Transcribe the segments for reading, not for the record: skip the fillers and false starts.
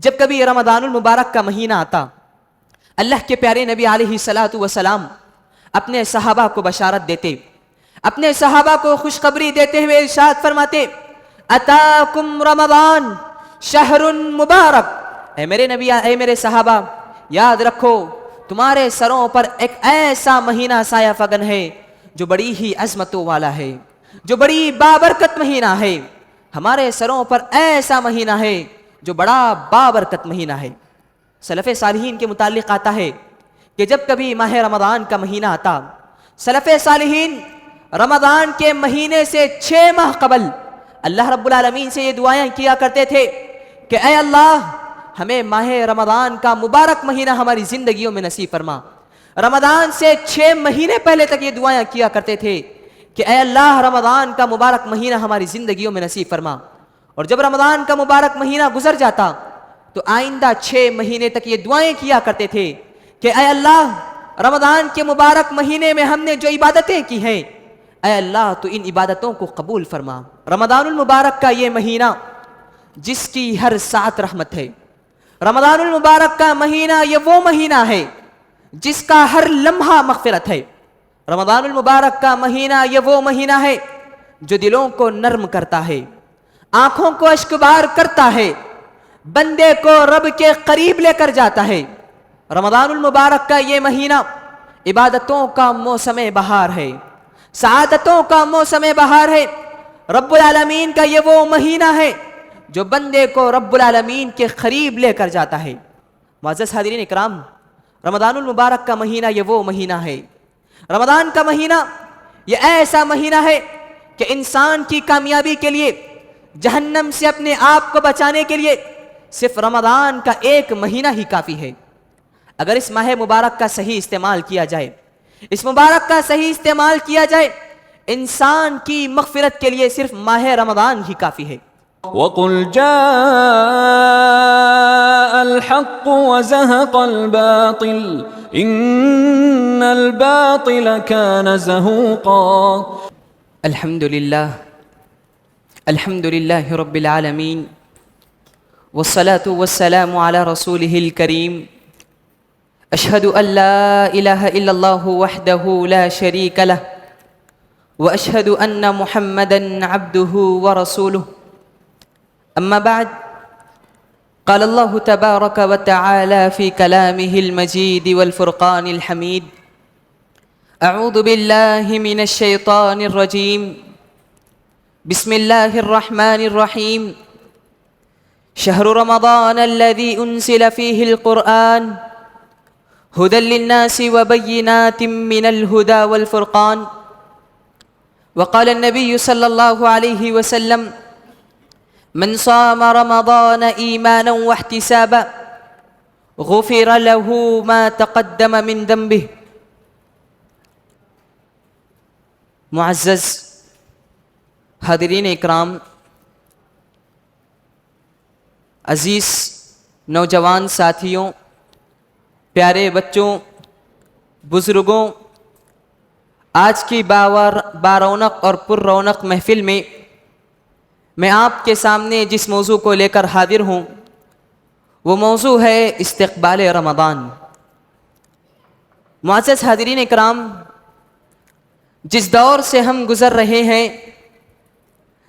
جب کبھی رمضان المبارک کا مہینہ آتا، اللہ کے پیارے نبی علیہ الصلاۃ والسلام اپنے صحابہ کو بشارت دیتے، اپنے صحابہ کو خوشخبری دیتے ہوئے ارشاد فرماتے، اتاکم رمضان شہر مبارک، اے میرے نبی، اے میرے صحابہ، یاد رکھو تمہارے سروں پر ایک ایسا مہینہ سایہ فگن ہے جو بڑی ہی عظمتوں والا ہے، جو بڑی بابرکت مہینہ ہے۔ ہمارے سروں پر ایسا مہینہ ہے جو بڑا بابرکت مہینہ ہے۔ سلف صالحین کے متعلق آتا ہے کہ جب کبھی ماہ رمضان کا مہینہ آتا، سلف صالحین رمضان کے مہینے سے 6 ماہ قبل اللہ رب العالمین سے یہ دعائیں کیا کرتے تھے کہ اے اللہ ہمیں ماہ رمضان کا مبارک مہینہ ہماری زندگیوں میں نصیب فرما۔ رمضان سے 6 مہینے پہلے تک یہ دعائیں کیا کرتے تھے کہ اے اللہ رمضان کا مبارک مہینہ ہماری زندگیوں میں نصیب فرما۔ اور جب رمضان کا مبارک مہینہ گزر جاتا تو آئندہ 6 مہینے تک یہ دعائیں کیا کرتے تھے کہ اے اللہ رمضان کے مبارک مہینے میں ہم نے جو عبادتیں کی ہیں، اے اللہ تو ان عبادتوں کو قبول فرما۔ رمضان المبارک کا یہ مہینہ جس کی ہر ساعت رحمت ہے، رمضان المبارک کا مہینہ یہ وہ مہینہ ہے جس کا ہر لمحہ مغفرت ہے۔ رمضان المبارک کا مہینہ یہ وہ مہینہ ہے جو دلوں کو نرم کرتا ہے، آنکھوں کو اشکبار کرتا ہے، بندے کو رب کے قریب لے کر جاتا ہے۔ رمضان المبارک کا یہ مہینہ عبادتوں کا موسم بہار ہے، سعادتوں کا موسم بہار ہے۔ رب العالمین کا یہ وہ مہینہ ہے جو بندے کو رب العالمین کے قریب لے کر جاتا ہے۔ معزز حاضرین اکرام، رمضان المبارک کا مہینہ یہ وہ مہینہ ہے، رمضان کا مہینہ یہ ایسا مہینہ ہے کہ انسان کی کامیابی کے لیے، جہنم سے اپنے آپ کو بچانے کے لیے صرف رمضان کا ایک مہینہ ہی کافی ہے۔ اگر اس ماہ مبارک کا صحیح استعمال کیا جائے، اس مبارک کا صحیح استعمال کیا جائے، انسان کی مغفرت کے لیے صرف ماہ رمضان ہی کافی ہے۔ وَقُلْ جَاءَ الْحَقُّ وَزَهَقَ الْبَاطِلُ إِنَّ الْبَاطِلَ كَانَ زَهُوقًا۔ الحمد للہ رب العالمین، والصلاة والسلام على رسوله الكریم، اشہد ان لا الہ الا اللہ وحدہ لا شریک لہ، واشہد ان محمدا عبدہ ورسولہ، اما بعد، قال اللہ تبارک وتعالی فی کلامہ المجید والفرقان الحمید، اعوذ باللہ من الشیطان الرجیم، بسم اللہ الرحمن الرحیم، شہر رمضان الذی انزل فیہ القرآن ہدی للناس وبینات من الہدی والفرقان، وقال النبی صلی اللہ علیہ وسلم، من صام رمضان ایمانا واحتسابا غفر له ما تقدم من ذنبه۔ معزز حاضرین اکرام، عزیز نوجوان ساتھیوں، پیارے بچوں، بزرگوں، آج کی بارونق اور پر رونق محفل میں آپ کے سامنے جس موضوع کو لے کر حاضر ہوں وہ موضوع ہے استقبال رمضان۔ معزز حاضرین اکرام، جس دور سے ہم گزر رہے ہیں،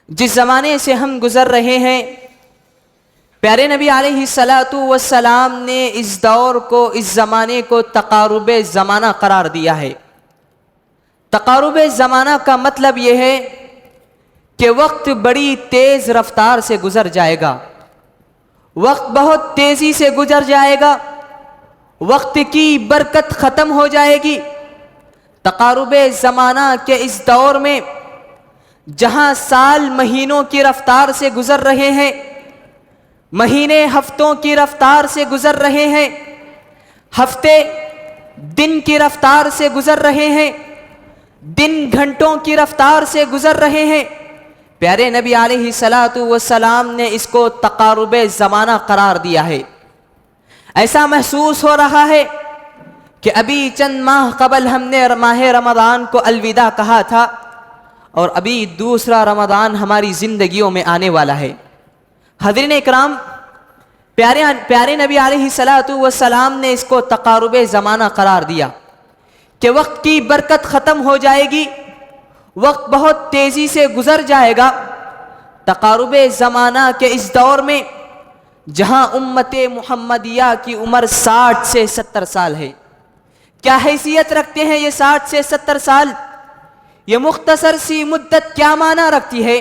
جس زمانے سے ہم گزر رہے ہیں، پیارے نبی علیہ الصلاۃ والسلام نے اس دور کو، اس زمانے کو تقارب زمانہ قرار دیا ہے۔ تقارب زمانہ کا مطلب یہ ہے کہ وقت بڑی تیز رفتار سے گزر جائے گا، وقت بہت تیزی سے گزر جائے گا، وقت کی برکت ختم ہو جائے گی۔ تقارب زمانہ کے اس دور میں جہاں سال مہینوں کی رفتار سے گزر رہے ہیں، مہینے ہفتوں کی رفتار سے گزر رہے ہیں، ہفتے دن کی رفتار سے گزر رہے ہیں، دن گھنٹوں کی رفتار سے گزر رہے ہیں، پیارے نبی علیہ الصلاۃ والسلام نے اس کو تقارب زمانہ قرار دیا ہے۔ ایسا محسوس ہو رہا ہے کہ ابھی چند ماہ قبل ہم نے ماہ رمضان کو الوداع کہا تھا اور ابھی دوسرا رمضان ہماری زندگیوں میں آنے والا ہے۔ حاضرین اکرام، پیارے نبی علیہ الصلوۃ والسلام نے اس کو تقارب زمانہ قرار دیا کہ وقت کی برکت ختم ہو جائے گی، وقت بہت تیزی سے گزر جائے گا۔ تقارب زمانہ کے اس دور میں جہاں امت محمدیہ کی عمر 60 سے 70 سال ہے، کیا حیثیت رکھتے ہیں یہ 60 سے 70 سال؟ یہ مختصر سی مدت کیا معنی رکھتی ہے؟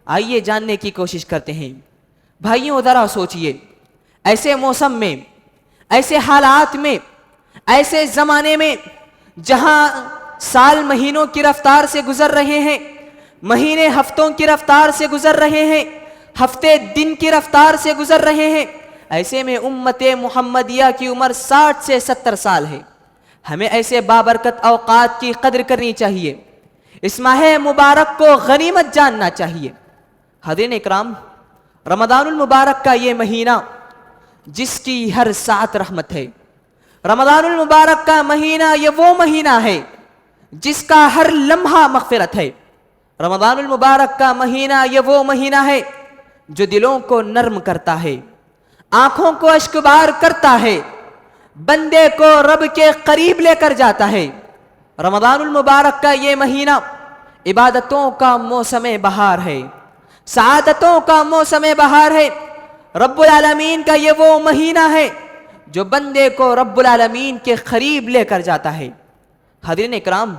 آئیے جاننے کی کوشش کرتے ہیں۔ بھائیوں ذرا سوچئے، ایسے موسم میں، ایسے حالات میں، ایسے زمانے میں جہاں سال مہینوں کی رفتار سے گزر رہے ہیں، مہینے ہفتوں کی رفتار سے گزر رہے ہیں، ہفتے دن کی رفتار سے گزر رہے ہیں، ایسے میں امت محمدیہ کی عمر 60 سے 70 سال ہے۔ ہمیں ایسے بابرکت اوقات کی قدر کرنی چاہیے، اس ماہ مبارک کو غنیمت جاننا چاہیے۔ حاضرین اکرام، رمضان المبارک کا یہ مہینہ جس کی ہر ساعت رحمت ہے، رمضان المبارک کا مہینہ یہ وہ مہینہ ہے جس کا ہر لمحہ مغفرت ہے۔ رمضان المبارک کا مہینہ یہ وہ مہینہ ہے جو دلوں کو نرم کرتا ہے، آنکھوں کو اشکبار کرتا ہے، بندے کو رب کے قریب لے کر جاتا ہے۔ رمضان المبارک کا یہ مہینہ عبادتوں کا موسم بہار ہے، سعادتوں کا موسم بہار ہے۔ رب العالمین کا یہ وہ مہینہ ہے جو بندے کو رب العالمین کے قریب لے کر جاتا ہے۔ حاضرین اکرام،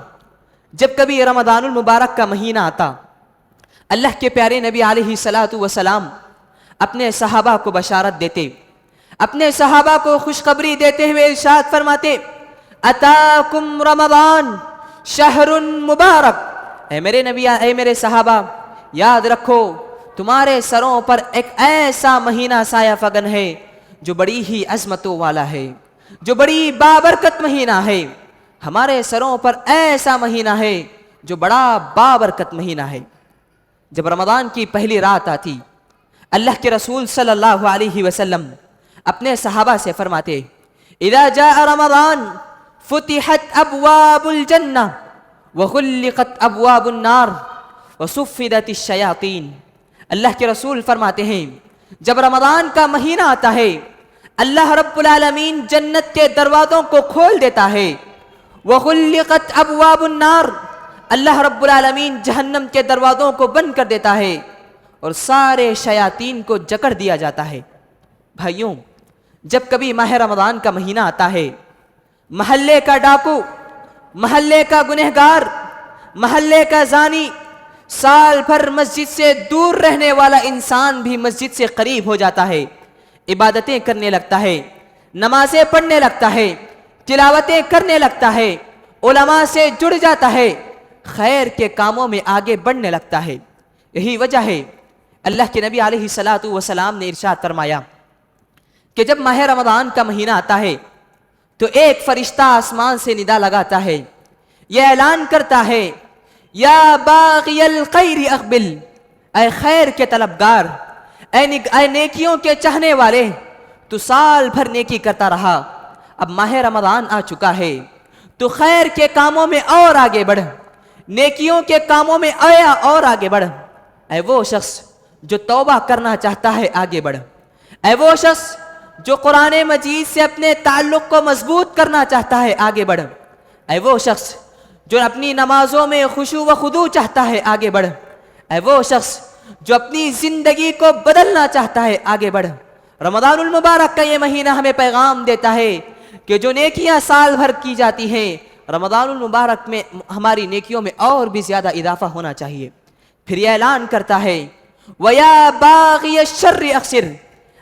جب کبھی رمضان المبارک کا مہینہ آتا، اللہ کے پیارے نبی علیہ الصلوۃ والسلام اپنے صحابہ کو بشارت دیتے، اپنے صحابہ کو خوشخبری دیتے ہوئے ارشاد فرماتے، اتاکم رمضان شہر مبارک۔ اے میرے نبی، اے میرے صحابہ، یاد رکھو تمہارے سروں پر ایک ایسا مہینہ سایہ فگن ہے جو بڑی ہی عظمتوں والا ہے، جو بڑی بابرکت مہینہ ہے۔ ہمارے سروں پر ایسا مہینہ ہے جو بڑا بابرکت مہینہ ہے۔ جب رمضان کی پہلی رات آتی، اللہ کے رسول صلی اللہ علیہ وسلم اپنے صحابہ سے فرماتے، اذا جاء رمضان فتحت ابواب الجنہ وغلقت ابواب النار وصفدت الشیاطین۔ اللہ کے رسول فرماتے ہیں جب رمضان کا مہینہ آتا ہے، اللہ رب العالمین جنت کے دروازوں کو کھول دیتا ہے، وغلقت ابواب النار، اللہ رب العالمین جہنم کے دروازوں کو بند کر دیتا ہے اور سارے شیاطین کو جکڑ دیا جاتا ہے۔ بھائیوں، جب کبھی ماہ رمضان کا مہینہ آتا ہے، محلے کا ڈاکو، محلے کا گنہگار، محلے کا زانی، سال بھر مسجد سے دور رہنے والا انسان بھی مسجد سے قریب ہو جاتا ہے، عبادتیں کرنے لگتا ہے، نمازیں پڑھنے لگتا ہے، تلاوتیں کرنے لگتا ہے، علماء سے جڑ جاتا ہے، خیر کے کاموں میں آگے بڑھنے لگتا ہے۔ یہی وجہ ہے اللہ کے نبی علیہ الصلوۃ والسلام نے ارشاد فرمایا کہ جب ماہ رمضان کا مہینہ آتا ہے تو ایک فرشتہ آسمان سے ندا لگاتا ہے، یہ اعلان کرتا ہے، یا باغی الخیر اقبل، اے خیر کے طلبگار، اے نیکیوں کے چاہنے والے، تو سال بھر نیکی کرتا رہا، اب ماہ رمضان آ چکا ہے تو خیر کے کاموں میں اور آگے بڑھ، نیکیوں کے کاموں میں آیا اور آگے بڑھ۔ اے وہ شخص جو توبہ کرنا چاہتا ہے آگے بڑھ، اے وہ شخص جو قرآن مجید سے اپنے تعلق کو مضبوط کرنا چاہتا ہے آگے بڑھ، اے وہ شخص جو اپنی نمازوں میں خشوع و خضوع چاہتا ہے آگے بڑھ، اے وہ شخص جو اپنی زندگی کو بدلنا چاہتا ہے آگے بڑھ۔ رمضان المبارک کا یہ مہینہ ہمیں پیغام دیتا ہے کہ جو نیکیاں سال بھر کی جاتی ہیں، رمضان المبارک میں ہماری نیکیوں میں اور بھی زیادہ اضافہ ہونا چاہیے۔ پھر یہ اعلان کرتا ہے، وَيَا بَاغِيَ الشَّرِّ أَقْصِرْ،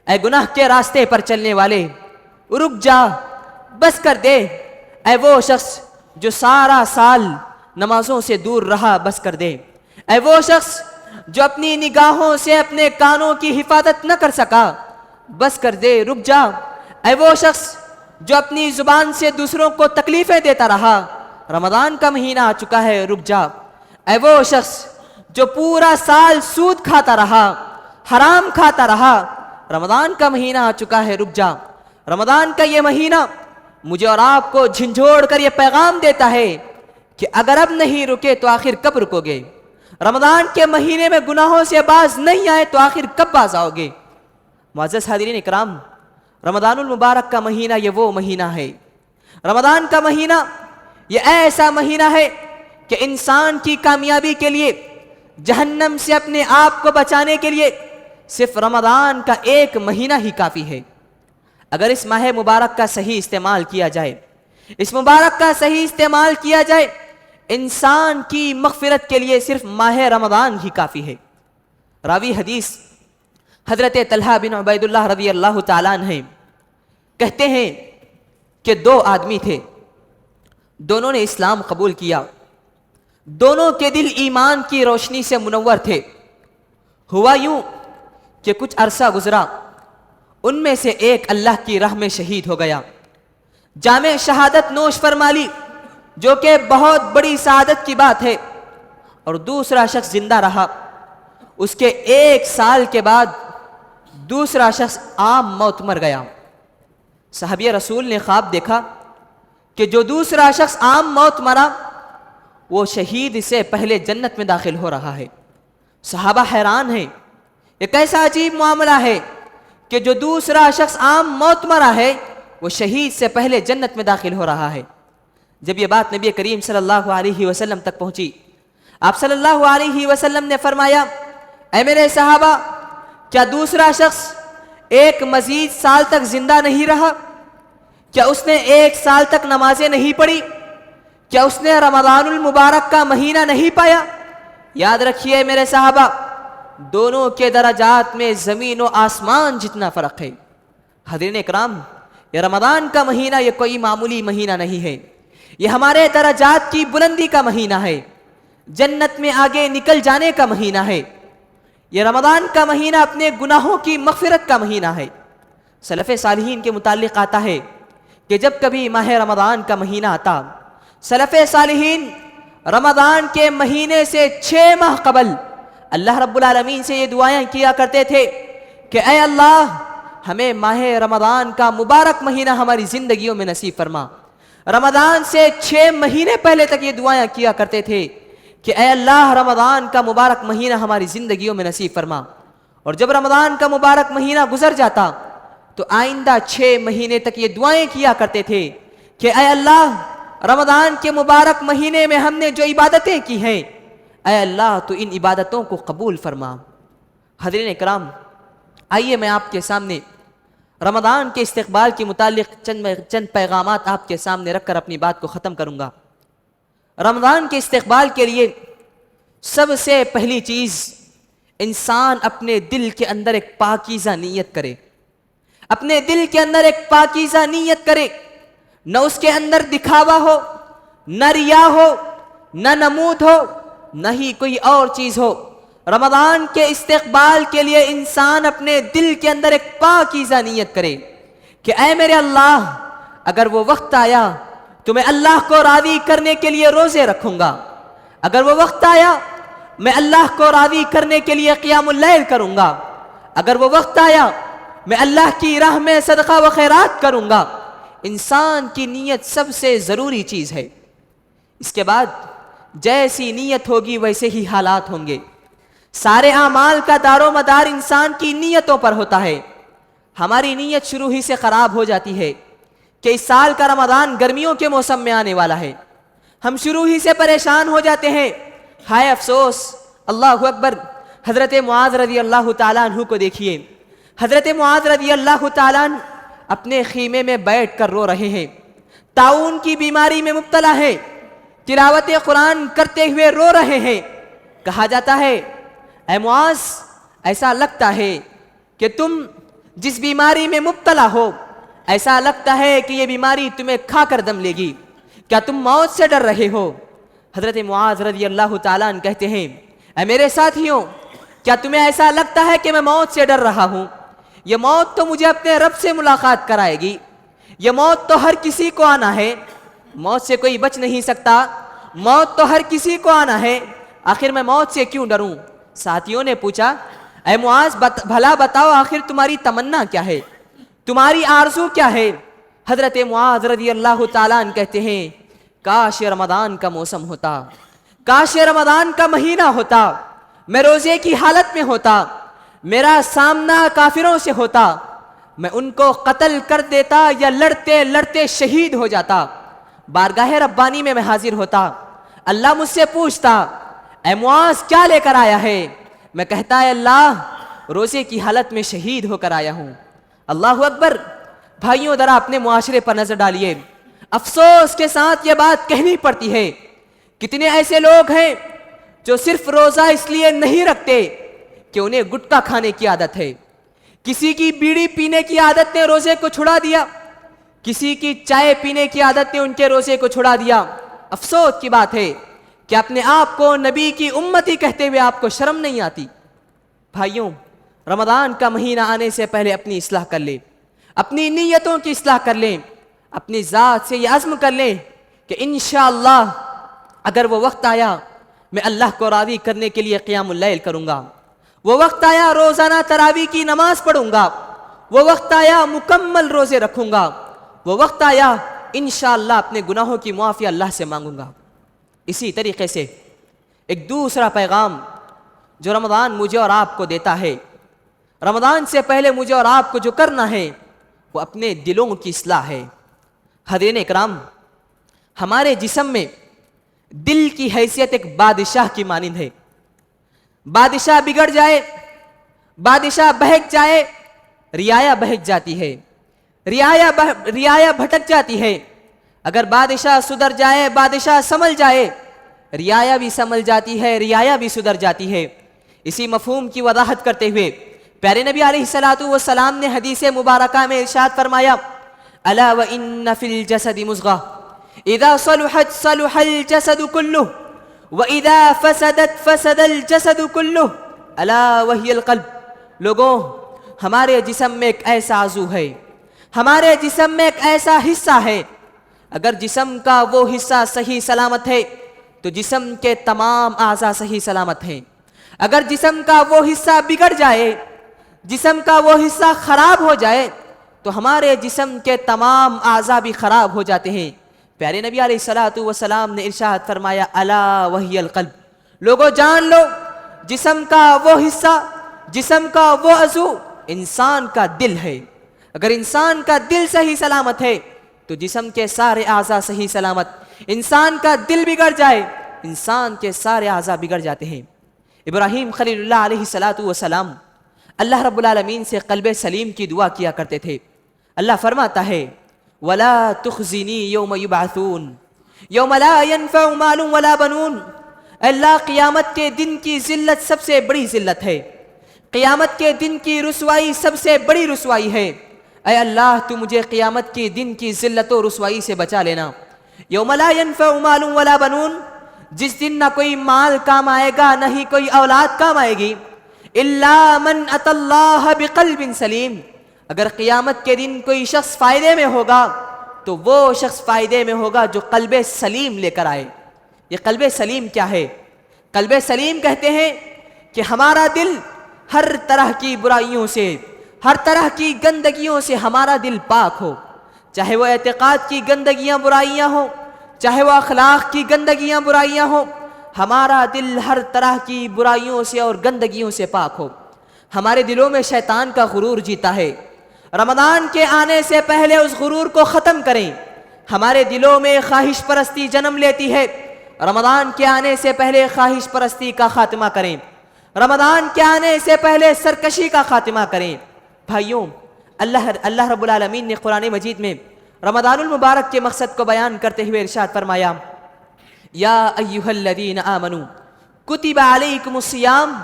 اے گناہ کے راستے پر چلنے والے رک جا، بس کر دے۔ اے وہ شخص جو سارا سال نمازوں سے دور رہا، بس کر دے۔ اے وہ شخص جو اپنی نگاہوں سے اپنے کانوں کی حفاظت نہ کر سکا، بس کر دے، رک جا۔ اے وہ شخص جو اپنی زبان سے دوسروں کو تکلیفیں دیتا رہا، رمضان کا مہینہ آ چکا ہے، رک جا۔ اے وہ شخص جو پورا سال سود کھاتا رہا، حرام کھاتا رہا، رمضان کا مہینہ آ چکا ہے، رک جا۔ رمضان کا یہ مہینہ مجھے اور آپ کو جھنجھوڑ کر یہ پیغام دیتا ہے کہ اگر اب نہیں رکے تو آخر کب رکو گے؟ رمضان کے مہینے میں گناہوں سے باز نہیں آئے تو آخر کب باز آؤ گے؟ معزز حاضرین اکرام، رمضان المبارک کا مہینہ یہ وہ مہینہ ہے، رمضان کا مہینہ یہ ایسا مہینہ ہے کہ انسان کی کامیابی کے لیے، جہنم سے اپنے آپ کو بچانے کے لیے صرف رمضان کا ایک مہینہ ہی کافی ہے۔ اگر اس ماہ مبارک کا صحیح استعمال کیا جائے، اس مبارک کا صحیح استعمال کیا جائے، انسان کی مغفرت کے لیے صرف ماہ رمضان ہی کافی ہے۔ راوی حدیث حضرت طلحہ بن عبید اللہ رضی اللہ تعالیٰ عنہ ہیں، کہتے ہیں کہ دو آدمی تھے، دونوں نے اسلام قبول کیا، دونوں کے دل ایمان کی روشنی سے منور تھے۔ ہوا یوں کہ کچھ عرصہ گزرا، ان میں سے ایک اللہ کی راہ میں شہید ہو گیا، جامِ شہادت نوش فرما لی، جو کہ بہت بڑی سعادت کی بات ہے، اور دوسرا شخص زندہ رہا۔ اس کے 1 سال کے بعد دوسرا شخص عام موت مر گیا۔ صحابی رسول نے خواب دیکھا کہ جو دوسرا شخص عام موت مرا وہ شہید سے پہلے جنت میں داخل ہو رہا ہے۔ صحابہ حیران ہیں، یہ کیسا عجیب معاملہ ہے کہ جو دوسرا شخص عام موت مرا ہے وہ شہید سے پہلے جنت میں داخل ہو رہا ہے۔ جب یہ بات نبی کریم صلی اللہ علیہ وسلم تک پہنچی، آپ صلی اللہ علیہ وسلم نے فرمایا، اے میرے صحابہ، کیا دوسرا شخص ایک مزید سال تک زندہ نہیں رہا؟ کیا اس نے 1 سال تک نمازیں نہیں پڑھی؟ کیا اس نے رمضان المبارک کا مہینہ نہیں پایا؟ یاد رکھیے میرے صحابہ، دونوں کے درجات میں زمین و آسمان جتنا فرق ہے۔ حضرین اکرام، یہ رمضان کا مہینہ یہ کوئی معمولی مہینہ نہیں ہے، یہ ہمارے درجات کی بلندی کا مہینہ ہے، جنت میں آگے نکل جانے کا مہینہ ہے۔ یہ رمضان کا مہینہ اپنے گناہوں کی مغفرت کا مہینہ ہے۔ سلف صالحین کے متعلق آتا ہے کہ جب کبھی ماہ رمضان کا مہینہ آتا، سلف صالحین رمضان کے مہینے سے 6 ماہ قبل اللہ رب العالمین سے یہ دعائیں کیا کرتے تھے کہ اے اللہ، ہمیں ماہ رمضان کا مبارک مہینہ ہماری زندگیوں میں نصیب فرما۔ رمضان سے 6 مہینے پہلے تک یہ دعائیں کیا کرتے تھے کہ اے اللہ، رمضان کا مبارک مہینہ ہماری زندگیوں میں نصیب فرما۔ اور جب رمضان کا مبارک مہینہ گزر جاتا تو آئندہ 6 مہینے تک یہ دعائیں کیا کرتے تھے کہ اے اللہ، رمضان کے مبارک مہینے میں ہم نے جو عبادتیں کی ہیں، اے اللہ تو ان عبادتوں کو قبول فرما۔ حضرین اکرام، آئیے میں آپ کے سامنے رمضان کے استقبال کے متعلق چند پیغامات آپ کے سامنے رکھ کر اپنی بات کو ختم کروں گا۔ رمضان کے استقبال کے لیے سب سے پہلی چیز، انسان اپنے دل کے اندر ایک پاکیزہ نیت کرے، اپنے دل کے اندر ایک پاکیزہ نیت کرے، نہ اس کے اندر دکھاوا ہو، نہ ریا ہو، نہ نمود ہو، نہ ہی کوئی اور چیز ہو۔ رمضان کے استقبال کے لیے انسان اپنے دل کے اندر ایک پاکیزہ نیت کرے کہ اے میرے اللہ، اگر وہ وقت آیا تو میں اللہ کو راضی کرنے کے لیے روزے رکھوں گا، اگر وہ وقت آیا میں اللہ کو راضی کرنے کے لیے قیام اللیل کروں گا، اگر وہ وقت آیا میں اللہ کی راہ میں صدقہ و خیرات کروں گا۔ انسان کی نیت سب سے ضروری چیز ہے۔ اس کے بعد جیسی نیت ہوگی ویسے ہی حالات ہوں گے۔ سارے اعمال کا دار و مدار انسان کی نیتوں پر ہوتا ہے۔ ہماری نیت شروع ہی سے خراب ہو جاتی ہے کہ اس سال کا رمضان گرمیوں کے موسم میں آنے والا ہے، ہم شروع ہی سے پریشان ہو جاتے ہیں۔ ہائے افسوس، اللہ اکبر، حضرت معاذ رضی اللہ تعالیٰ عنہ کو دیکھیے۔ حضرت معاذ رضی اللہ تعالیٰ عنہ اپنے خیمے میں بیٹھ کر رو رہے ہیں، طاعون کی بیماری میں مبتلا ہے، تلاوت قرآن کرتے ہوئے رو رہے ہیں۔ کہا جاتا ہے، اے معاذ، ایسا لگتا ہے کہ تم جس بیماری میں مبتلا ہو، ایسا لگتا ہے کہ یہ بیماری تمہیں کھا کر دم لے گی، کیا تم موت سے ڈر رہے ہو؟ حضرت معاذ رضی اللہ تعالیٰ عنہ کہتے ہیں، اے میرے ساتھیوں، کیا تمہیں ایسا لگتا ہے کہ میں موت سے ڈر رہا ہوں؟ یہ موت تو مجھے اپنے رب سے ملاقات کرائے گی، یہ موت تو ہر کسی کو آنا ہے، موت سے کوئی بچ نہیں سکتا، موت تو ہر کسی کو آنا ہے، آخر میں موت سے کیوں ڈروں؟ ساتھیوں نے پوچھا، اے معاذ، بھلا بتاؤ آخر تمہاری تمنا کیا ہے، تمہاری آرزو کیا ہے؟ حضرت معاذ رضی اللہ تعالیٰ عنہ کہتے ہیں، کاش رمضان کا موسم ہوتا، کاش رمضان کا مہینہ ہوتا، میں روزے کی حالت میں ہوتا، میرا سامنا کافروں سے ہوتا میں ان کو قتل کر دیتا یا لڑتے لڑتے شہید ہو جاتا. بارگاہ ربانی میں حاضر ہوتا, اللہ مجھ سے پوچھتا اے معاذ کیا لے کر آیا ہے؟ میں کہتا ہے اللہ روزے کی حالت میں شہید ہو کر آیا ہوں. اللہ اکبر. بھائیوں ذرا اپنے معاشرے پر نظر ڈالیے, افسوس کے ساتھ یہ بات کہنی پڑتی ہے, کتنے ایسے لوگ ہیں جو صرف روزہ اس لیے نہیں رکھتے کہ انہیں گٹکا کھانے کی عادت ہے, کسی کی بیڑی پینے کی عادت نے روزے کو چھڑا دیا, کسی کی چائے پینے کی عادت نے ان کے روزے کو چھڑا دیا. افسوس کی بات ہے کہ اپنے آپ کو نبی کی امتی کہتے ہوئے آپ کو شرم نہیں آتی. بھائیوں رمضان کا مہینہ آنے سے پہلے اپنی اصلاح کر لیں, اپنی نیتوں کی اصلاح کر لیں, اپنی ذات سے یہ عزم کر لیں کہ انشاءاللہ اگر وہ وقت آیا میں اللہ کو راضی کرنے کے لیے قیام اللیل کروں گا, وہ وقت آیا روزانہ تراویح کی نماز پڑھوں گا, وہ وقت آیا مکمل روزے رکھوں گا, وہ وقت آیا انشاءاللہ اپنے گناہوں کی معافی اللہ سے مانگوں گا. اسی طریقے سے ایک دوسرا پیغام جو رمضان مجھے اور آپ کو دیتا ہے, رمضان سے پہلے مجھے اور آپ کو جو کرنا ہے وہ اپنے دلوں کی اصلاح ہے. حاضرین اکرام, ہمارے جسم میں دل کی حیثیت ایک بادشاہ کی مانند ہے. بادشاہ بگڑ جائے, بادشاہ بہک جائے, رعایا بہک جاتی ہے, رعایا بھٹک جاتی ہے. اگر بادشاہ سدھر جائے, بادشاہ سنبھل جائے, رعایا بھی سنبھل جاتی ہے, رعایا بھی سدھر جاتی ہے. اسی مفہوم کی وضاحت کرتے ہوئے پیارے نبی علیہ الصلوۃ والسلام نے حدیث مبارکہ میں ارشاد فرمایا الا وان فی الجسد مضغہ اذا صلحت صلح الجسد كله واذا فسدت فسد الجسد كله الا وهي القلب. لوگوں ہمارے جسم میں ایک ایسا عضو ہے, ہمارے جسم میں ایک ایسا حصہ ہے, اگر جسم کا وہ حصہ صحیح سلامت ہے تو جسم کے تمام اعضاء صحیح سلامت ہیں. اگر جسم کا وہ حصہ بگڑ جائے, جسم کا وہ حصہ خراب ہو جائے تو ہمارے جسم کے تمام اعضاء بھی خراب ہو جاتے ہیں. پیارے نبی علیہ الصلوۃ والسلام نے ارشاد فرمایا الا وہی القلب. لوگوں جان لو جسم کا وہ حصہ, جسم کا وہ عضو انسان کا دل ہے. اگر انسان کا دل صحیح سلامت ہے تو جسم کے سارے اعضاء صحیح سلامت. انسان کا دل بگڑ جائے, انسان کے سارے اعضاء بگڑ جاتے ہیں. ابراہیم خلیل اللہ علیہ الصلوۃ والسلام اللہ رب العالمین سے قلب سلیم کی دعا کیا کرتے تھے. اللہ فرماتا ہے وَلَا تُخْزِنِي يَوْمَ يُبْعَثُونَ يَوْمَ لَا يَنْفَعُ مَالٌ وَلَا بَنُونَ. اللہ قیامت کے دن کی ذلت سب سے بڑی ذلت ہے, قیامت کے دن کی رسوائی سب سے بڑی رسوائی ہے. اے اللہ تو مجھے قیامت کے دن کی ذلت و رسوائی سے بچا لینا. یوم لا ينفع مال ولا بنون, جس دن نہ کوئی مال کام آئے گا نہ ہی کوئی اولاد کام آئے گی. الا من اتى اللہ بقلب سلیم. اگر قیامت کے دن کوئی شخص فائدے میں ہوگا تو وہ شخص فائدے میں ہوگا جو قلب سلیم لے کر آئے. یہ قلب سلیم کیا ہے؟ قلب سلیم کہتے ہیں کہ ہمارا دل ہر طرح کی برائیوں سے, ہر طرح کی گندگیوں سے ہمارا دل پاک ہو. چاہے وہ اعتقاد کی گندگیاں برائیاں ہوں, چاہے وہ اخلاق کی گندگیاں برائیاں ہوں, ہمارا دل ہر طرح کی برائیوں سے اور گندگیوں سے پاک ہو. ہمارے دلوں میں شیطان کا غرور جیتا ہے. رمضان کے آنے سے پہلے اس غرور کو ختم کریں. ہمارے دلوں میں خواہش پرستی جنم لیتی ہے. رمضان کے آنے سے پہلے خواہش پرستی کا خاتمہ کریں. رمضان کے آنے سے پہلے سرکشی کا خاتمہ کریں. بھائیوں اللہ رب العالمین نے قرآن مجید میں رمضان المبارک کے مقصد کو بیان کرتے ہوئے ارشاد فرمایا یا ایھا الذین آمنوا کتب علیکم الصیام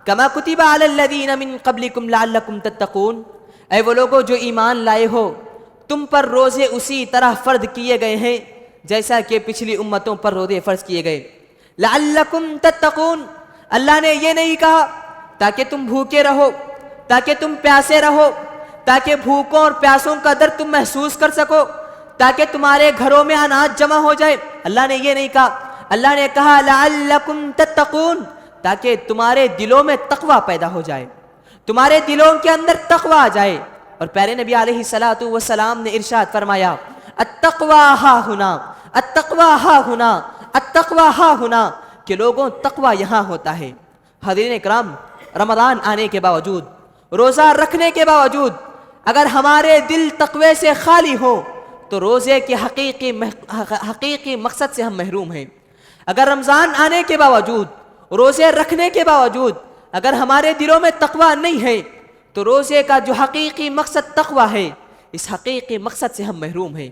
کما کتب علی الذین من قبلکم لعلکم تتقون. اے وہ لوگوں جو ایمان لائے ہو, تم پر روزے اسی طرح فرض کیے گئے ہیں جیسا کہ پچھلی امتوں پر روزے فرض کیے گئے. لعلکم تتقون, اللہ نے یہ نہیں کہا تاکہ تم بھوکے رہو, تاکہ تم پیاسے رہو, تاکہ بھوکوں اور پیاسوں کا درد تم محسوس کر سکو, تاکہ تمہارے گھروں میں اناج جمع ہو جائے. اللہ نے یہ نہیں کہا. اللہ نے کہا لعلکم تتقون, تاکہ تمہارے دلوں میں تقوی پیدا ہو جائے, تمہارے دلوں کے اندر تقوی آ جائے. اور پیارے نبی علیہ الصلوۃ والسلام نے ارشاد فرمایا التقوی ہا ہنا, التقوی ہا ہنا, التقوی ہا ہنا, کہ لوگوں تقوی یہاں ہوتا ہے. حاضرین اکرام, رمضان آنے کے باوجود، روزہ رکھنے کے باوجود اگر ہمارے دل تقوی سے خالی ہو تو روزے کے حقیقی مقصد سے ہم محروم ہیں۔ اگر رمضان آنے کے باوجود، روزے رکھنے کے باوجود اگر ہمارے دلوں میں تقوی نہیں ہے تو روزے کا جو حقیقی مقصد تقوی ہے، اس حقیقی مقصد سے ہم محروم ہیں۔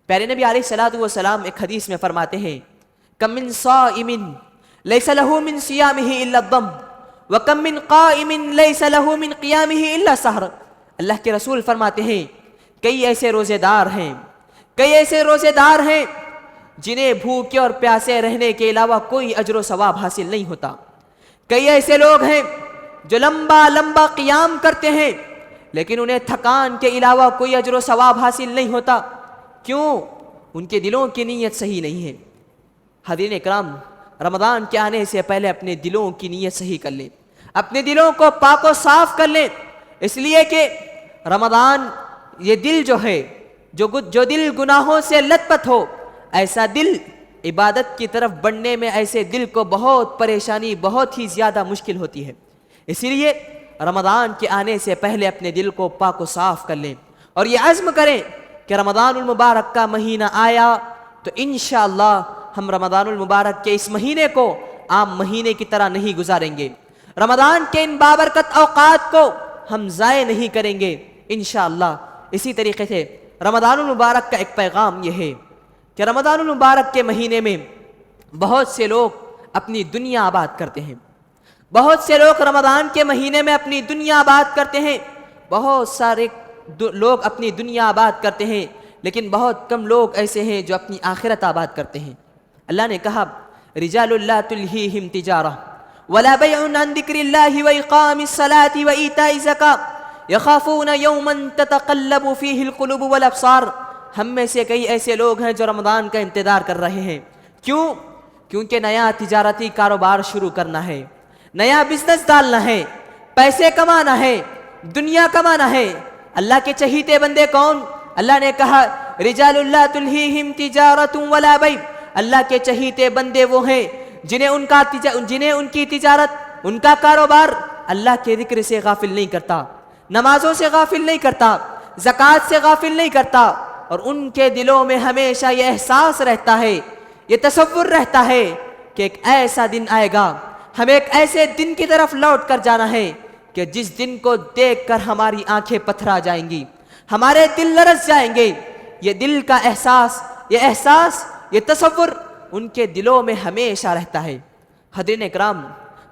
پیارے نبی علیہ الصلوۃ والسلام ایک حدیث میں فرماتے ہیں، کم من صائم لیس له من صیامه الا الضم وکم من قائم لیس له من قیامه الا سحر۔ اللہ کے رسول فرماتے ہیں کئی ایسے روزے دار ہیں جنہیں بھوکے اور پیاسے رہنے کے علاوہ کوئی اجر و ثواب حاصل نہیں ہوتا۔ کئی ایسے لوگ ہیں جو لمبا قیام کرتے ہیں لیکن انہیں تھکان کے علاوہ کوئی اجر و ثواب حاصل نہیں ہوتا۔ کیوں؟ ان کے دلوں کی نیت صحیح نہیں ہے۔ حاضرین اکرام، رمضان کے آنے سے پہلے اپنے دلوں کی نیت صحیح کر لیں، اپنے دلوں کو پاک و صاف کر لیں، اس لیے کہ رمضان یہ دل جو ہے، جو دل گناہوں سے لت پت ہو، ایسا دل عبادت کی طرف بڑھنے میں ایسے دل کو بہت پریشانی، بہت ہی زیادہ مشکل ہوتی ہے۔ اسی لیے رمضان کے آنے سے پہلے اپنے دل کو پاک و صاف کر لیں اور یہ عزم کریں کہ رمضان المبارک کا مہینہ آیا تو انشاءاللہ ہم رمضان المبارک کے اس مہینے کو عام مہینے کی طرح نہیں گزاریں گے، رمضان کے ان بابرکت اوقات کو ہم ضائع نہیں کریں گے انشاءاللہ۔ اسی طریقے سے رمضان المبارک کا ایک پیغام یہ ہے کہ رمضان المبارک کے مہینے میں بہت سے لوگ اپنی دنیا آباد کرتے ہیں، بہت سے لوگ رمضان کے مہینے میں اپنی دنیا آباد کرتے ہیں، بہت سارے لوگ اپنی دنیا آباد کرتے ہیں لیکن بہت کم لوگ ایسے ہیں جو اپنی آخرت آباد کرتے ہیں۔ اللہ نے کہا رجال لا تلہیہم تجارہ ولا بیع عن ذکر اللہ واقام الصلاة وایتاء الزکاة یخافون یوما تتقلب فیہ القلوب والابصار۔ ہم میں سے کئی ایسے لوگ ہیں جو رمضان کا انتظار کر رہے ہیں۔ کیوں؟ کیونکہ نیا تجارتی کاروبار شروع کرنا ہے، نیا بزنس ڈالنا ہے، پیسے کمانا ہے، دنیا کمانا ہے۔ اللہ کے چہیتے بندے کون؟ اللہ نے کہا رجال لا تلہیہم تجارۃ ولا بیع۔ اللہ کے چہیتے بندے وہ ہیں جنہیں ان کی تجارت، ان کا کاروبار اللہ کے ذکر سے غافل نہیں کرتا، نمازوں سے غافل نہیں کرتا، زکوٰۃ سے غافل نہیں کرتا، اور ان کے دلوں میں ہمیشہ یہ احساس رہتا ہے، یہ تصور رہتا ہے کہ ایک ایسا دن آئے گا، ہمیں ایک ایسے دن کی طرف لوٹ کر جانا ہے کہ جس دن کو دیکھ کر ہماری آنکھیں پتھرا جائیں گی، ہمارے دل لرز جائیں گے۔ یہ دل کا احساس، یہ تصور ان کے دلوں میں ہمیشہ رہتا ہے۔ حضرین اکرام،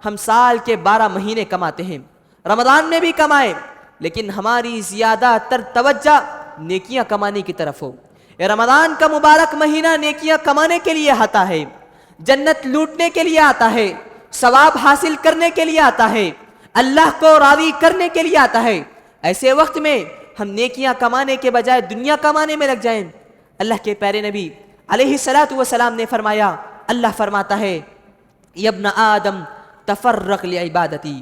ہم سال کے 12 مہینے کماتے ہیں، رمضان میں بھی کمائیں، لیکن ہماری زیادہ تر توجہ نیکیاں کمانے کی طرف ہو۔ یہ رمضان کا مبارک مہینہ نیکیاں کمانے کے لیے آتا ہے، جنت لوٹنے کے لیے آتا ہے، ثواب حاصل کرنے کے لیے آتا ہے، اللہ کو راضی کرنے کے لیے آتا ہے۔ ایسے وقت میں ہم نیکیاں کمانے کے بجائے دنیا کمانے میں لگ جائیں۔ اللہ کے پیارے نبی علیہ الصلوۃ والسلام نے فرمایا، اللہ فرماتا ہے یا ابن آدم تفرق لعبادتی،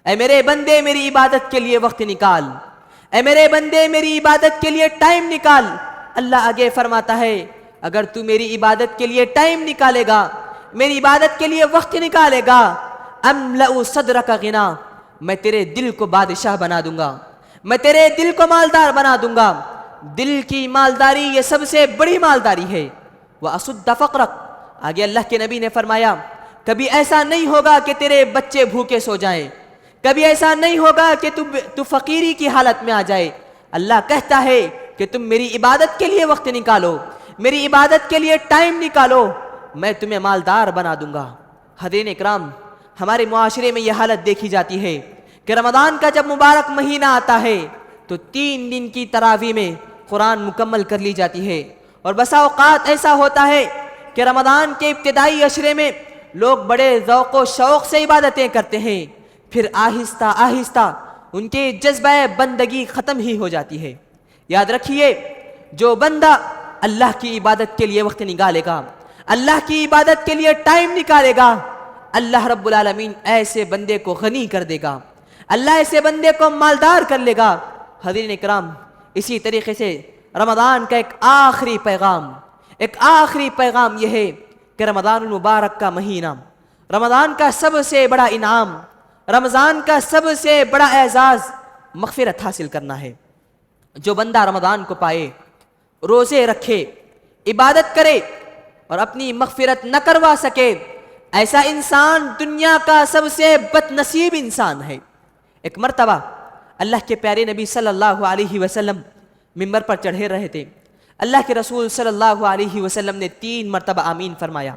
اے میرے بندے میری عبادت کے لیے وقت نکال، اے میرے بندے میری عبادت کے لیے ٹائم نکال۔ اللہ آگے فرماتا ہے اگر تو میری عبادت کے لیے ٹائم نکالے گا، میری عبادت کے لیے وقت نکالے گا، املأ صدرک غنا، میں تیرے دل کو بادشاہ بنا دوں گا، میں تیرے دل کو مالدار بنا دوں گا۔ دل کی مالداری یہ سب سے بڑی مالداری ہے۔ وَأَسُدَّ فَقْرَكَ، آگے اللہ کے نبی نے فرمایا کبھی ایسا نہیں ہوگا کہ تیرے بچے بھوکے سو جائیں، کبھی ایسا نہیں ہوگا کہ تو فقیری کی حالت میں آ جائے۔ اللہ کہتا ہے کہ تم میری عبادت کے لیے وقت نکالو، میری عبادت کے لیے ٹائم نکالو، میں تمہیں مالدار بنا دوں گا۔ حضرین اکرام، ہمارے معاشرے میں یہ حالت دیکھی جاتی ہے کہ رمضان کا جب مبارک مہینہ آتا ہے تو 3 دن کی تراویح میں قرآن مکمل کر لی جاتی ہے، اور بسا اوقات ایسا ہوتا ہے کہ رمضان کے ابتدائی عشرے میں لوگ بڑے ذوق و شوق سے عبادتیں کرتے ہیں، پھر آہستہ آہستہ ان کے جذبہ بندگی ختم ہی ہو جاتی ہے۔ یاد رکھیے، جو بندہ اللہ کی عبادت کے لیے وقت نکالے گا، اللہ کی عبادت کے لیے ٹائم نکالے گا، اللہ رب العالمین ایسے بندے کو غنی کر دے گا، اللہ ایسے بندے کو مالدار کر لے گا۔ حضرین اکرام، اسی طریقے سے رمضان کا ایک آخری پیغام یہ ہے کہ رمضان المبارک کا مہینہ، رمضان کا سب سے بڑا انعام، رمضان کا سب سے بڑا اعزاز مغفرت حاصل کرنا ہے۔ جو بندہ رمضان کو پائے، روزے رکھے، عبادت کرے اور اپنی مغفرت نہ کروا سکے، ایسا انسان دنیا کا سب سے بد نصیب انسان ہے۔ ایک مرتبہ اللہ کے پیارے نبی صلی اللہ علیہ وسلم ممبر پر چڑھے رہے تھے۔ اللہ کے رسول صلی اللہ علیہ وسلم نے 3 مرتبہ آمین فرمایا۔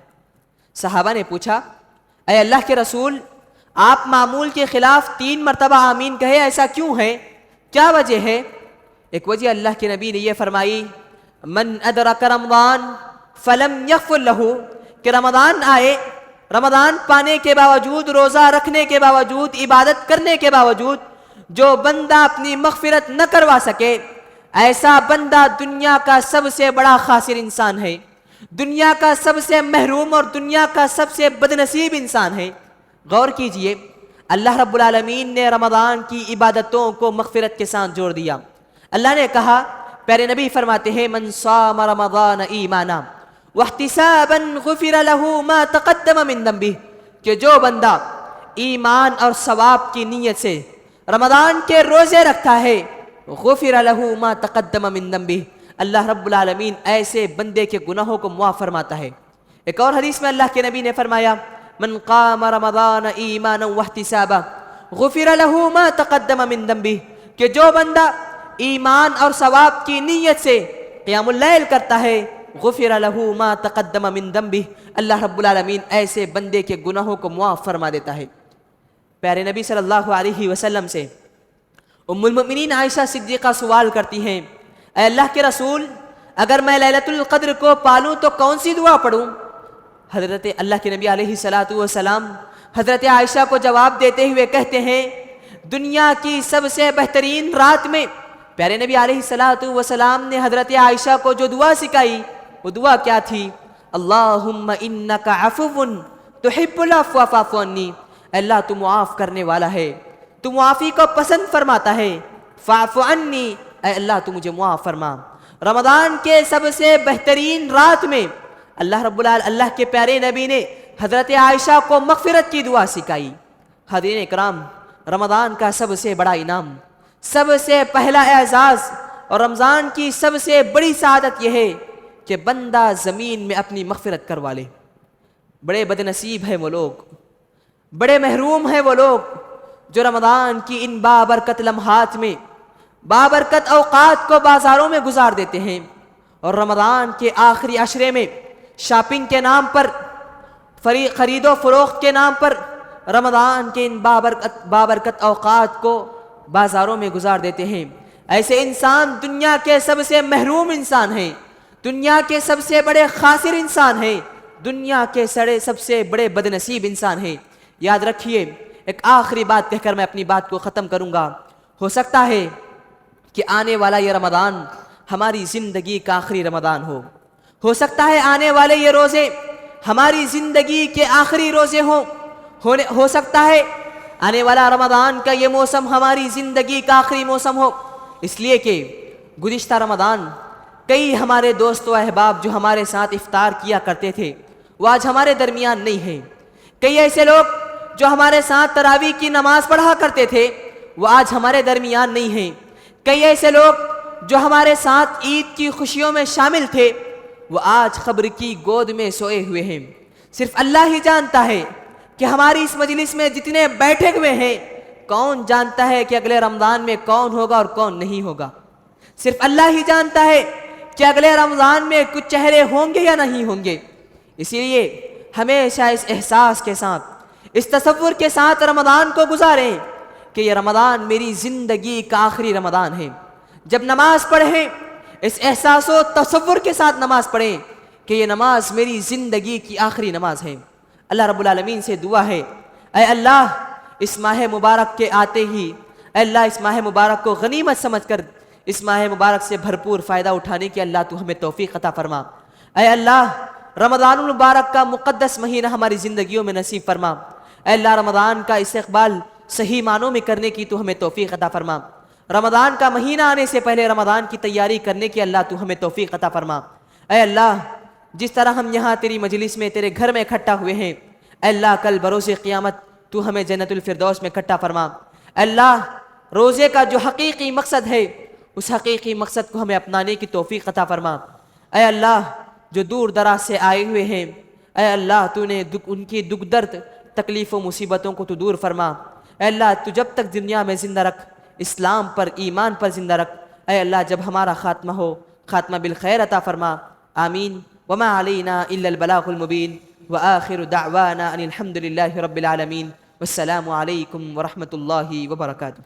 صحابہ نے پوچھا، اے اللہ کے رسول، آپ معمول کے خلاف 3 مرتبہ آمین کہے، ایسا کیوں ہے؟ کیا وجہ ہے؟ ایک وجہ اللہ کے نبی نے یہ فرمائی، من ادرک رمضان فلم یغفر لہ، کہ رمضان آئے، رمضان پانے کے باوجود، روزہ رکھنے کے باوجود، عبادت کرنے کے باوجود جو بندہ اپنی مغفرت نہ کروا سکے، ایسا بندہ دنیا کا سب سے بڑا خاسر انسان ہے، دنیا کا سب سے محروم اور دنیا کا سب سے بدنصیب انسان ہے۔ غور کیجئے، اللہ رب العالمین نے رمضان کی عبادتوں کو مغفرت کے ساتھ جوڑ دیا۔ اللہ نے کہا، پیارے نبی فرماتے ہیں، من صام رمضان ایمانا واحتسابا غفر له ما تقدم من ذنبہ، کہ جو بندہ ایمان اور ثواب کی نیت سے رمضان کے روزے رکھتا ہے، غفر له ما تقدم من ذنبہ، اللہ رب العالمین ایسے بندے کے گناہوں کو معاف فرماتا ہے۔ ایک اور حدیث میں اللہ کے نبی نے فرمایا، من قام رمضان ایمانا واحتسابا غفر له ما تقدم من ذنبہ، کہ جو بندہ ایمان اور ثواب کی نیت سے قیام اللیل کرتا ہے، غفر له ما تقدم من ذنبہ، اللہ رب العالمین ایسے بندے کے گناہوں کو معاف فرما دیتا ہے۔ پیارے نبی صلی اللہ علیہ وسلم سے ام المؤمنین عائشہ صدیقہ سوال کرتی ہیں، اے اللہ کے رسول، اگر میں لیلۃ القدر کو پالوں تو کون سی دعا پڑھوں؟ حضرت اللہ کے نبی علیہ السلام حضرت عائشہ کو جواب دیتے ہوئے کہتے ہیں، دنیا کی سب سے بہترین رات میں پیارے نبی علیہ السلام نے حضرت عائشہ کو جو دعا سکھائی، وہ دعا کیا تھی؟ اللہم انک عفو تحب العفو فاعف عنی، اللہ تو معاف کرنے والا ہے، تو معافی کو پسند فرماتا ہے، فاعف عنی، اے اللہ تو مجھے معاف فرما۔ رمضان کے سب سے بہترین رات میں اللہ کے پیارے نبی نے حضرت عائشہ کو مغفرت کی دعا سکھائی۔ حاضرین اکرام، رمضان کا سب سے بڑا انعام، سب سے پہلا اعزاز اور رمضان کی سب سے بڑی سعادت یہ ہے کہ بندہ زمین میں اپنی مغفرت کروا لے۔ بڑے بدنصیب ہیں وہ لوگ، بڑے محروم ہیں وہ لوگ جو رمضان کی ان بابرکت لمحات میں، بابرکت اوقات کو بازاروں میں گزار دیتے ہیں، اور رمضان کے آخری عشرے میں شاپنگ کے نام پر، خرید و فروخت کے نام پر رمضان کے ان بابرکت اوقات کو بازاروں میں گزار دیتے ہیں۔ ایسے انسان دنیا کے سب سے محروم انسان ہیں، دنیا کے سب سے بڑے خاسر انسان ہیں، دنیا کے سب سے بڑے بدنصیب انسان ہیں۔ یاد رکھیے، ایک آخری بات کہہ کر میں اپنی بات کو ختم کروں گا۔ ہو سکتا ہے کہ آنے والا یہ رمضان ہماری زندگی کا آخری رمضان ہو سکتا ہے آنے والے یہ روزے ہماری زندگی کے آخری روزے ہو سکتا ہے آنے والا رمضان کا یہ موسم ہماری زندگی کا آخری موسم ہو، اس لیے کہ گزشتہ رمضان کئی ہمارے دوست و احباب جو ہمارے ساتھ افطار کیا کرتے تھے وہ آج ہمارے درمیان نہیں ہیں۔ کئی ایسے لوگ جو ہمارے ساتھ تراویح کی نماز پڑھا کرتے تھے وہ آج ہمارے درمیان نہیں ہیں۔ کئی ایسے لوگ جو ہمارے ساتھ عید کی خوشیوں میں شامل تھے وہ آج قبر کی گود میں سوئے ہوئے ہیں۔ صرف اللہ ہی جانتا ہے کہ ہماری اس مجلس میں جتنے بیٹھے ہوئے ہیں، کون جانتا ہے کہ اگلے رمضان میں کون ہوگا اور کون نہیں ہوگا۔ صرف اللہ ہی جانتا ہے کہ اگلے رمضان میں کچھ چہرے ہوں گے یا نہیں ہوں گے۔ اسی لیے ہمیشہ اس احساس کے ساتھ، اس تصور کے ساتھ رمضان کو گزاریں کہ یہ رمضان میری زندگی کا آخری رمضان ہے۔ جب نماز پڑھیں اس احساس و تصور کے ساتھ نماز پڑھیں کہ یہ نماز میری زندگی کی آخری نماز ہے۔ اللہ رب العالمین سے دعا ہے، اے اللہ اس ماہ مبارک کے آتے ہی، اے اللہ اس ماہ مبارک کو غنیمت سمجھ کر اس ماہ مبارک سے بھرپور فائدہ اٹھانے کی اللہ تو ہمیں توفیق عطا فرما۔ اے اللہ رمضان المبارک کا مقدس مہینہ ہماری زندگیوں میں نصیب فرما۔ اے اللہ رمضان کا استقبال صحیح معنوں میں کرنے کی تو ہمیں توفیق عطا فرما۔ رمضان کا مہینہ آنے سے پہلے رمضان کی تیاری کرنے کی اللہ تو ہمیں توفیق عطا فرما۔ اے اللہ جس طرح ہم یہاں تیری مجلس میں تیرے گھر میں اکٹھا ہوئے ہیں، اے اللہ کل بروز قیامت تو ہمیں جنت الفردوس میں اکٹھا فرما۔ اللہ روزے کا جو حقیقی مقصد ہے اس حقیقی مقصد کو ہمیں اپنانے کی توفیق عطا فرما۔ اے اللہ جو دور دراز سے آئے ہوئے ہیں، اے اللہ تو نے ان کی دکھ درد تکلیف و مصیبتوں کو تو دور فرما۔ اے اللہ تو جب تک دنیا میں زندہ رکھ، اسلام پر ایمان پر زندہ رکھ۔ اے اللہ جب ہمارا خاتمہ ہو، خاتمہ بالخیر عطا فرما۔ آمین۔ وما علینا الا البلاغ المبین، وآخر دعوانا ان الحمد للہ رب العالمین، والسلام علیکم ورحمۃ اللہ وبرکاتہ۔